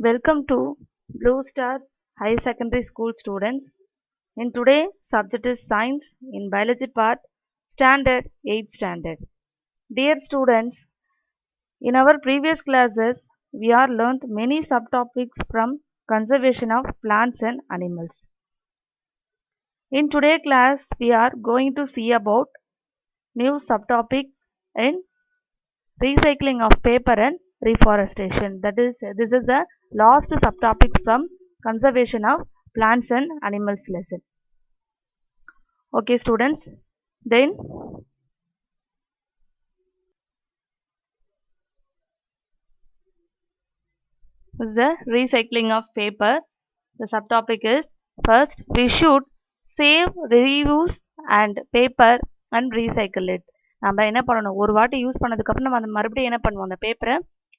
Welcome to Blue Stars High Secondary School students. In today subject is Science in Biology part Standard 8th Standard. Dear students, in our previous classes we are learnt many subtopics from conservation of plants and animals. In today class we are going to see about new subtopic in recycling of paper and reforestation. That is, this is a last subtopics from conservation of plants and animals lesson. Okay students, then this is the recycling of paper. The subtopic is first we should save, reuse and paper and recycle it. நம்ம என்ன பண்ணணும், ஒரு வாட்டி use பண்ணதுக்கப்புறம் நம்ம அந்த மறுபடியும் என்ன பண்ணுவோம், அந்த பேப்பரை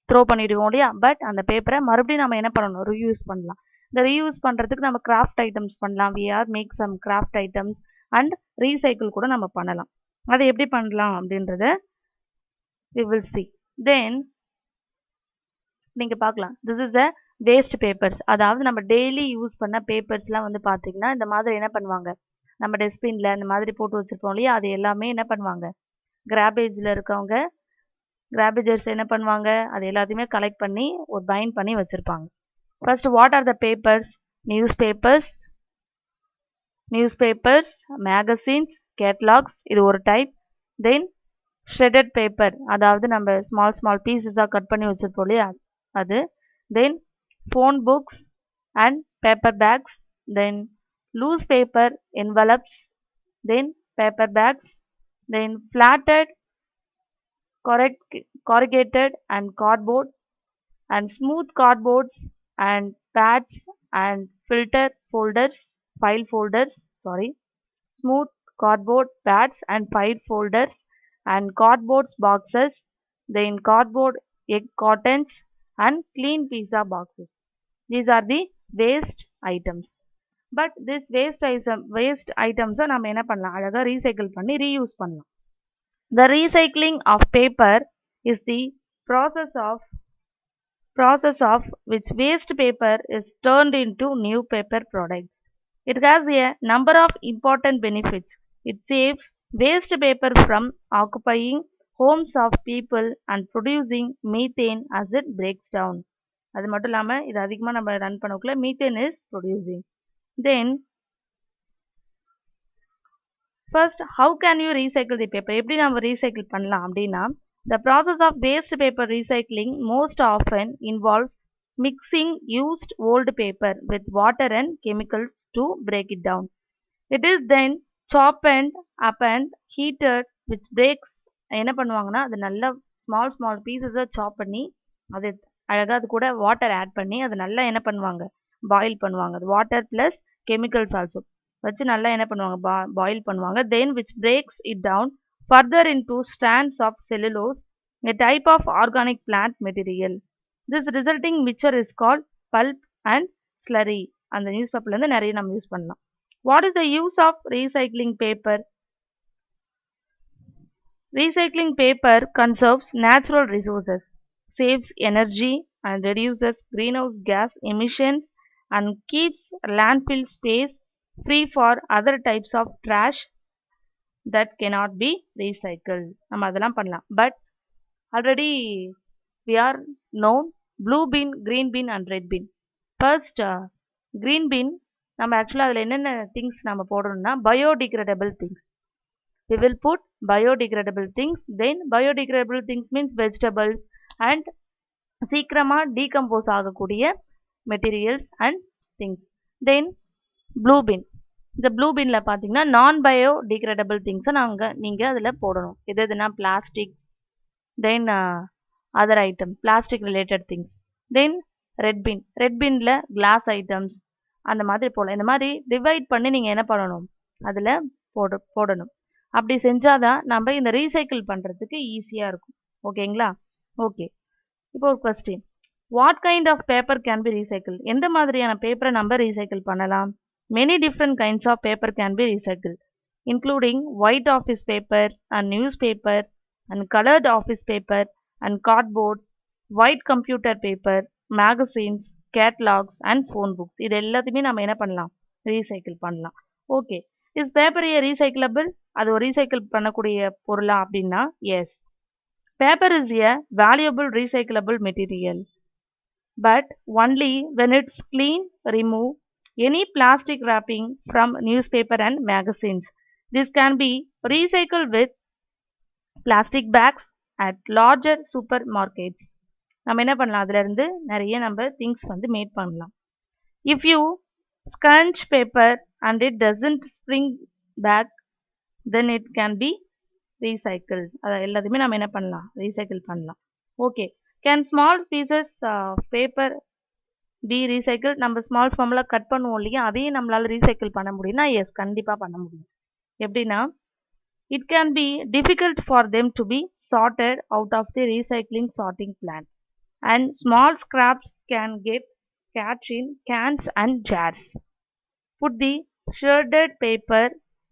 த்ரோ பண்ணிடுவோம் இல்லையா. பட் அந்த பேப்பரை மறுபடியும் நம்ம என்ன பண்ணணும், ரீயூஸ் பண்ணலாம். இந்த ரீயூஸ் பண்ணுறதுக்கு நம்ம கிராஃப்ட் ஐட்டம்ஸ் பண்ணலாம். We are make some craft items and recycle கூட நம்ம பண்ணலாம். அதை எப்படி பண்ணலாம் அப்படின்றத we will see. தென் நீங்கள் பார்க்கலாம், this is a waste papers. அதாவது நம்ம டெய்லி யூஸ் பண்ண பேப்பர்ஸ்லாம் வந்து பார்த்தீங்கன்னா இந்த மாதிரி என்ன பண்ணுவாங்க, நம்ம டஸ்ட்பினில் இந்த மாதிரி போட்டு வச்சுருப்போம் இல்லையா, அது எல்லாமே என்ன பண்ணுவாங்க, கிராபேஜில் இருக்கவங்க கிராபேஜர்ஸ் என்ன பண்ணுவாங்க, அது எல்லாத்தையுமே கலெக்ட் பண்ணி ஒரு பைண்ட் பண்ணி வச்சுருப்பாங்க. First what are the papers, news papers, magazines, catalogues, இது ஒரு டைப். தென் ஷ்ரெடட் பேப்பர், அதாவது நம்ம ஸ்மால் பீசஸாக கட் பண்ணி வச்சுருப்போம் இல்லையா அது. தென் phone books and paper bags, then loose paper envelopes, then paper bags, then flatted, corrugated and cardboard and smooth cardboards and pads and file folders, smooth cardboard pads and file folders and cardboard boxes, then cardboard egg cartons and clean pizza boxes. These are the waste items. But this waste items நம்ம என்ன பண்ணலாம், அழகா recycle பண்ணி reuse பண்ணலாம். The recycling of paper is the process of which waste paper is turned into new paper products. It has a number of important benefits. It saves waste paper from occupying homes of people and producing methane as it breaks down. அது மட்டும் இல்லாமல் இது அதிகமாக நம்ம run பண்ணக்குள்ள methane is producing. Then first how can you recycle the paper, எப்படி நம்ம recycle பண்ணலாம் அப்படின்னா, the process of waste paper recycling most often involves mixing used old paper with water and chemicals to break it down. It is then chopped up and heated which breaks. என்ன பண்ணுவாங்கன்னா, அது நல்லா small பீசஸாக சாப் பண்ணி அது அழகாக அது கூட வாட்டர் ஆட் பண்ணி அது நல்லா என்ன பண்ணுவாங்க, பாயில் பண்ணுவாங்க. அது வாட்டர் ப்ளஸ் கெமிக்கல்ஸ் ஆல்சோ வச்சு நல்லா என்ன பண்ணுவாங்க, பாயில் பண்ணுவாங்க. Then which breaks it down further into strands of cellulose, a type of organic plant material. This resulting mixture is called pulp and slurry. அந்த நியூஸ் பேப்பர்லேருந்து நிறைய நம்ம யூஸ் பண்ணலாம். What is the use of recycling paper? Recycling paper conserves natural resources, saves energy and reduces greenhouse gas emissions and keeps landfill space free for other types of trash that cannot be recycled. நம்ம அதெல்லாம் பண்ணலாம். But already we are known blue bin, green bin and red bin. First green bin நம்ம ஆக்சுவலாக அதில் என்னென்ன things நம்ம போடணும்னா, biodegradable things. We will put biodegradable things. Then biodegradable things means vegetables and சீக்கிரமா டீகம்போஸ் ஆகக்கூடிய materials and things. Then blue bin. இந்த blue பின்ல பார்த்தீங்கன்னா நான் பயோடிகிரேடபிள் திங்ஸை நீங்கள் அதில் போடணும். எதுனா plastics, then other item plastic related things. Then red பின்ல கிளாஸ் ஐட்டம்ஸ் அந்த மாதிரி போடலாம். இந்த மாதிரி டிவைட் பண்ணி நீங்கள் என்ன பண்ணணும், அதில் போடணும். அப்படி செஞ்சாதான் நம்ம இந்த ரீசைக்கிள் பண்ணுறதுக்கு ஈஸியாக இருக்கும். ஓகேங்களா? ஓகே, இப்போ ஒரு question, what kind of paper can be recycle? எந்த மாதிரியான பேப்பரை நம்ம ரீசைக்கிள் பண்ணலாம்? Many different kinds of paper can be recycle, including white office paper and news paper and coloured office paper and cardboard, white computer paper, magazines, catalogs and phone books. இது எல்லாத்தையுமே நம்ம என்ன பண்ணலாம், ரீசைக்கிள் பண்ணலாம். Okay, is paper a recyclable? அது ஒரு recycle பண்ணக்கூடிய பொருளா அப்படின்னா yes. Paper is a valuable recyclable material, but only when it's clean, remove any plastic wrapping from newspaper and magazines. This can be recycled with plastic bags at larger supermarkets. நம்ம என்ன பண்ணலாம், அதுல இருந்து நிறைய நம்ம திங்ஸ் வந்து mat பண்ணலாம். If you scrunch paper and it doesn't spring back, then it can be recycled. அது எல்லாத்தையுமே நம்ம என்ன பண்ணலாம், ரீசைக்கிள் பண்ணலாம். Okay, can small pieces of paper be recycled? நம்ம ஸ்மால் கட் பண்ணுவோம் இல்லையா, அதையும் நம்மளால ரீசைக்கிள் பண்ண முடியும்னா எஸ், கண்டிப்பாக பண்ண முடியும். எப்படின்னா, it can be difficult for them to be sorted out of the recycling sorting plant, and small scraps can get catch in cans and jars. Put the shredded paper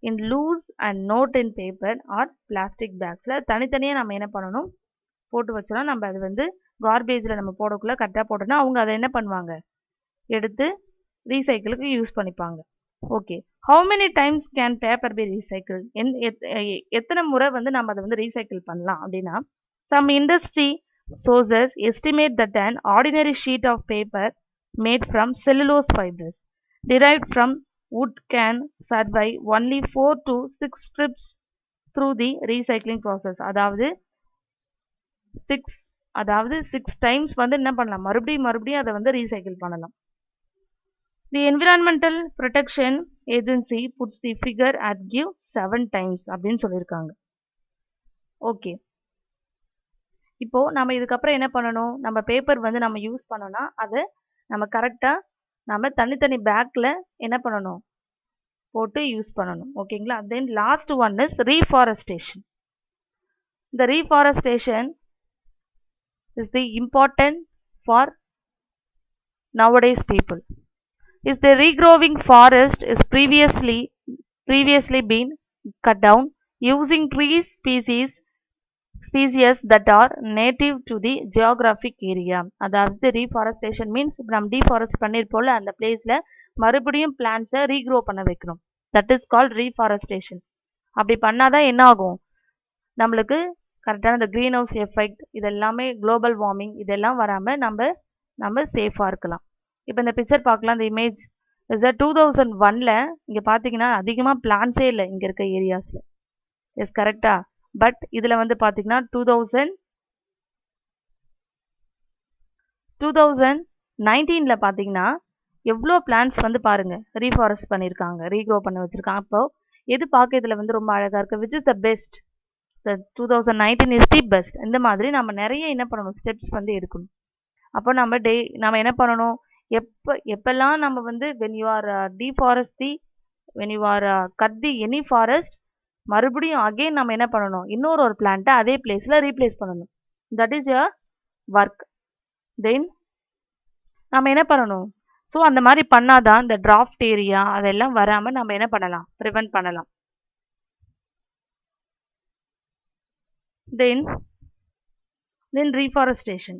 in loose and not in paper or plastic bags. தனித்தனியாக நம்ம என்ன பண்ணணும், போட்டு வச்சோம்னா நம்ம அது வந்து கார்பேஜில் நம்ம போடக்குள்ள கரெக்டாக போட்டோம்னா அவங்க அதை என்ன பண்ணுவாங்க, எடுத்து ரீசைக்கிளுக்கு யூஸ் பண்ணிப்பாங்க. Okay, how many times can paper be recycled? எத்தனை முறை வந்து நம்ம அதை வந்து ரீசைக்கிள் பண்ணலாம் அப்படின்னா, some industry sources estimate that an ordinary sheet of paper made from cellulose fibers derived from wood can survive only 4 to 6 trips through the recycling process. அதாவது 6 times வந்து என்ன பண்ணலாம், மறுபடியும் அதை வந்து ரீசைக்கிள் பண்ணலாம். The Environmental Protection Agency puts the figure at give 7 times அப்படின்னு சொல்லியிருக்காங்க. ஓகே, இப்போ நம்ம இதுக்கப்புறம் என்ன பண்ணணும், நம்ம பேப்பர் வந்து நம்ம யூஸ் பண்ணோம்னா அதை நம்ம கரெக்டாக நம்ம தனித்தனி பேக்கில் என்ன பண்ணணும், போட்டு யூஸ் பண்ணணும். ஓகேங்களா. Then last one is reforestation. The reforestation is the important for nowadays people. Is the regrowing forest is previously been cut down using trees species that are native to the geographic area. அதாவது reforestation means நம்ம deforest பண்ணிருப்போம்ல அந்த பிளேஸ்ல மறுபடியும் பிளான்ட்ஸை regrow பண்ண வைக்கணும். That is called reforestation. அப்படி பண்ணாதான் என்ன ஆகும், நம்மளுக்கு கரெக்டான இந்த க்ரீன் ஹவுஸ் எஃபெக்ட் இதெல்லாமே குளோபல் வார்மிங் இதெல்லாம் வராமல் நம்ம சேஃபாக இருக்கலாம். இப்போ இந்த பிக்சர் பார்க்கலாம். இந்த இமேஜ் இஸ் 2001ல் இங்கே பார்த்தீங்கன்னா அதிகமாக பிளான்ஸே இல்லை இங்கே இருக்க ஏரியாஸில். எஸ் கரெக்டா. பட் இதில் வந்து பார்த்தீங்கன்னா 2019ல் பார்த்தீங்கன்னா எவ்வளோ பிளான்ஸ் வந்து பாருங்க ரீஃபாரஸ்ட் பண்ணியிருக்காங்க, ரீக்ரோ பண்ண வச்சுருக்காங்க. அப்போ எது பார்க்க இதில் வந்து ரொம்ப அழகாக இருக்குது, which is the best, the 2019 is the best. இந்த மாதிரி நம்ம நிறைய என்ன பண்ணணும், ஸ்டெப்ஸ் வந்து எடுக்கணும். அப்போ நம்ம என்ன பண்ணணும், எப்பெல்லாம் நம்ம வந்து when you are cut the any forest, மறுபடியும் அகைன் நம்ம என்ன பண்ணணும், இன்னொரு பிளான்ட்டை அதே பிளேஸில் ரீப்ளேஸ் பண்ணணும். That is your work. Then நம்ம என்ன பண்ணணும், ஸோ அந்த மாதிரி பண்ணாதான் இந்த டிராஃப்ட் ஏரியா அதெல்லாம் வராமல் நம்ம என்ன பண்ணலாம், ப்ரிவென்ட் பண்ணலாம். Then reforestation.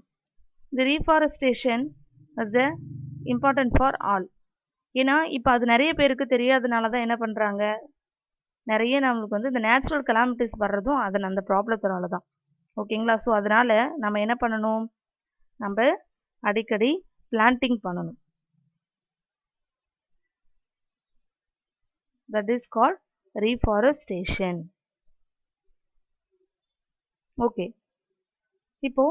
The reforestation is important for all. ஏன்னா இப்போ அது நிறைய பேருக்கு தெரியாதனால தான் என்ன பண்ணுறாங்க, நிறைய நம்மளுக்கு வந்து இந்த நேச்சுரல் கலாமிட்டிஸ் வர்றதும் அது அந்த ப்ராப்ளத்தினால தான். ஓகேங்களா. ஸோ அதனால் நம்ம என்ன பண்ணணும், நம்ம அடிக்கடி பிளான்டிங் பண்ணணும். That is called reforestation. Okay, இப்போ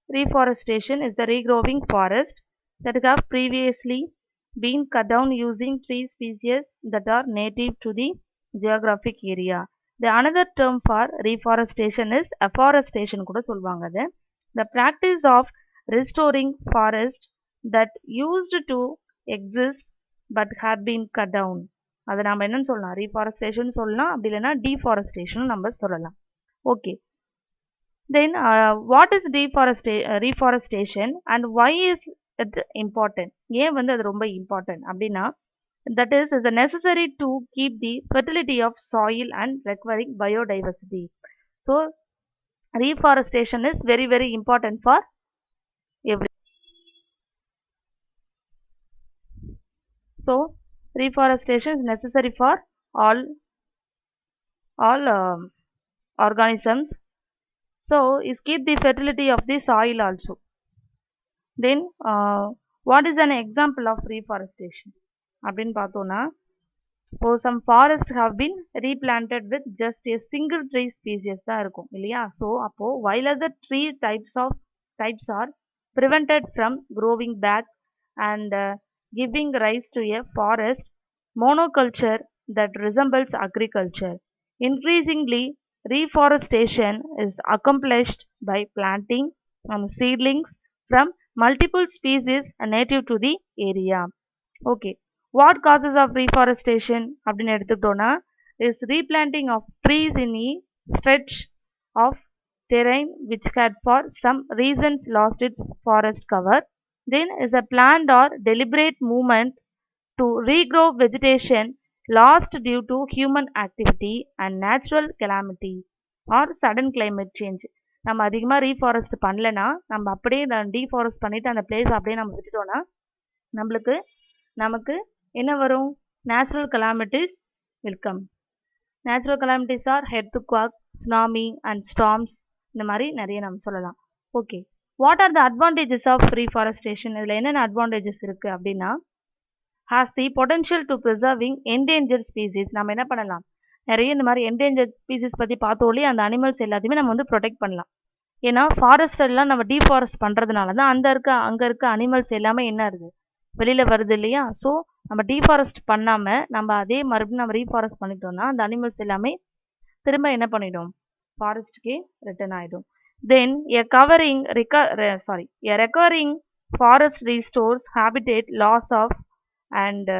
reforestation is the regrowing forest that have previously been cut down using tree species that are native to the geographic area. The another term for reforestation is afforestation கூட சொல்வாங்க. அது the practice of restoring forest that used to exist but had been cut down. அதை நம்ம என்னன்னு சொல்லலாம், reforestation சொல்லலாம், அப்படி இல்லைன்னா deforestation நம்ம சொல்லலாம். Okay, then what is reforestation and why is it important? ஏன் வந்து அது ரொம்ப இம்பார்ட்டன்ட் அப்படின்னா, that is necessary to keep the fertility of soil and recovering biodiversity. So reforestation is very very important for everyone. So reforestation is necessary for all organisms. So is keep the fertility of the soil also. Then what is an example of reforestation? அப்படின்னு பார்த்தோம்னா, இப்போ some forests have been replanted with just a single tree species தான் இருக்கும் இல்லையா? So அப்போ while other tree types are prevented from growing back and giving rise to a forest monoculture that resembles agriculture. Increasingly, reforestation is accomplished by planting seedlings from multiple species native to the area. Okay. What causes of reforestation அப்படின்னு எடுத்துக்கிட்டோம்னா is replanting of trees in a stretch of terrain which had for some reasons lost its forest cover. Then is a planned or deliberate movement to regrow vegetation lost due to human activity and natural calamity or sudden climate change. நம்ம அதிகமாக ரீஃபாரஸ்ட் பண்ணலைன்னா நம்ம அப்படியே deforest பண்ணிவிட்டு அந்த place அப்படியே நம்ம விட்டுட்டோம்னா நமக்கு என்ன வரும்? Natural calamities will come. Natural calamities are earthquake, tsunami and storms, இந்த மாதிரி நிறைய நம்ம சொல்லலாம். Okay, what are the advantages of reforestation? இதில் என்னென்ன அட்வான்டேஜஸ் இருக்குது அப்படின்னா, has the potential to preserving endangered species. நம்ம என்ன பண்ணலாம்? நிறைய இந்த மாதிரி என்டேஞ்சர்ட் ஸ்பீசிஸ் பற்றி பார்த்தோலே அந்த அனிமல்ஸ் எல்லாத்தையுமே நம்ம வந்து ப்ரொடெக்ட் பண்ணலாம். ஏன்னா ஃபாரஸ்ட் எல்லாம் நம்ம டீஃபாரஸ்ட் பண்ணுறதுனால தான் அங்கே இருக்க அனிமல்ஸ் எல்லாமே என்ன இருக்குது, வெளியில் வருது இல்லையா? ஸோ நம்ம டீஃபாரஸ்ட் பண்ணாமல் நம்ம அதே மறுபடியும் நம்ம ரீஃபாரஸ்ட் பண்ணிட்டோம்னா அந்த அனிமல்ஸ் எல்லாமே திரும்ப என்ன பண்ணிடும்? ஃபாரஸ்ட்டுக்கே ரிட்டர்ன் ஆகிடும். Then a recovering forest restores habitat loss of and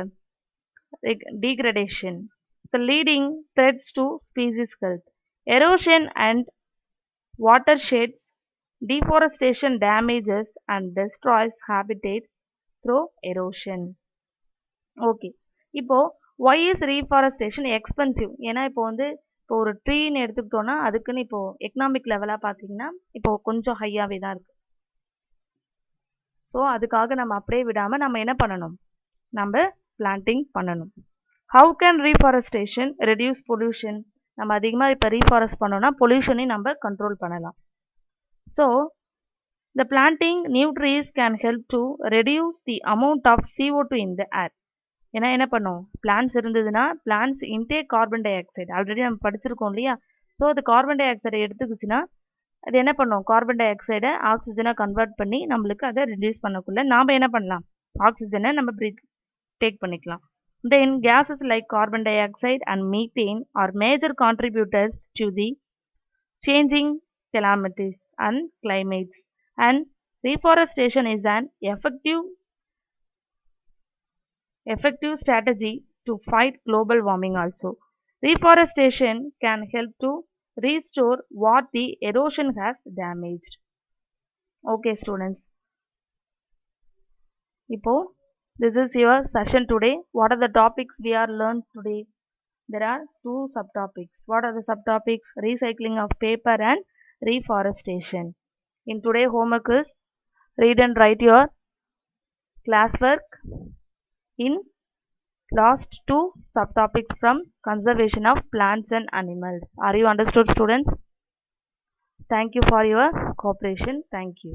degradation. So leading threats to species health. Erosion and watersheds. Deforestation damages and destroys habitats through erosion. Okay, இப்போ why is reforestation expensive? ஏன்னா இப்போ ஒரு ட்ரீன்னு எடுத்துக்கிட்டோன்னா அதுக்குன்னு இப்போ economic லெவலாக பார்த்தீங்கன்னா இப்போ கொஞ்சம் ஹையாகவே தான் இருக்குது. ஸோ அதுக்காக நம்ம அப்படியே விடாமல் நம்ம என்ன பண்ணணும்? நம்ம பிளான்டிங் பண்ணணும். How can reforestation reduce pollution? நம்ம அதிகமாக இப்போ ரீஃபாரஸ்ட் பண்ணோம்னா பொல்யூஷனையும் நம்ம கண்ட்ரோல் பண்ணலாம். So the planting new trees can help to reduce the amount of CO2 in the air. ஏன்னா என்ன பண்ணும்? பிளான்ஸ் இருந்ததுன்னா plants intake carbon dioxide, already நம்ம படிச்சிருக்கோம் இல்லையா? ஸோ அது கார்பன் டை ஆக்சைடை எடுத்துக்கிச்சுன்னா அது என்ன பண்ணும்? கார்பன் டை ஆக்சைடை ஆக்சிஜனை கன்வெர்ட் பண்ணி நம்மளுக்கு அதை ரிடியூஸ் பண்ணக்குள்ள நாம் என்ன பண்ணலாம்? ஆக்சிஜனை நம்ம டேக் பண்ணிக்கலாம். Then gases like carbon dioxide and methane are major contributors to the changing calamities and climates, and reforestation is an effective strategy to fight global warming also. Reforestation can help to restore what the erosion has damaged. Okay students, இப்போ this is your session today. What are the topics we are learned today? There are 2 subtopics. What are the subtopics? Recycling of paper and reforestation. In today homework is read and write your classwork in last 2 subtopics from conservation of plants and animals. Are you understood students? Thank you for your cooperation. Thank you.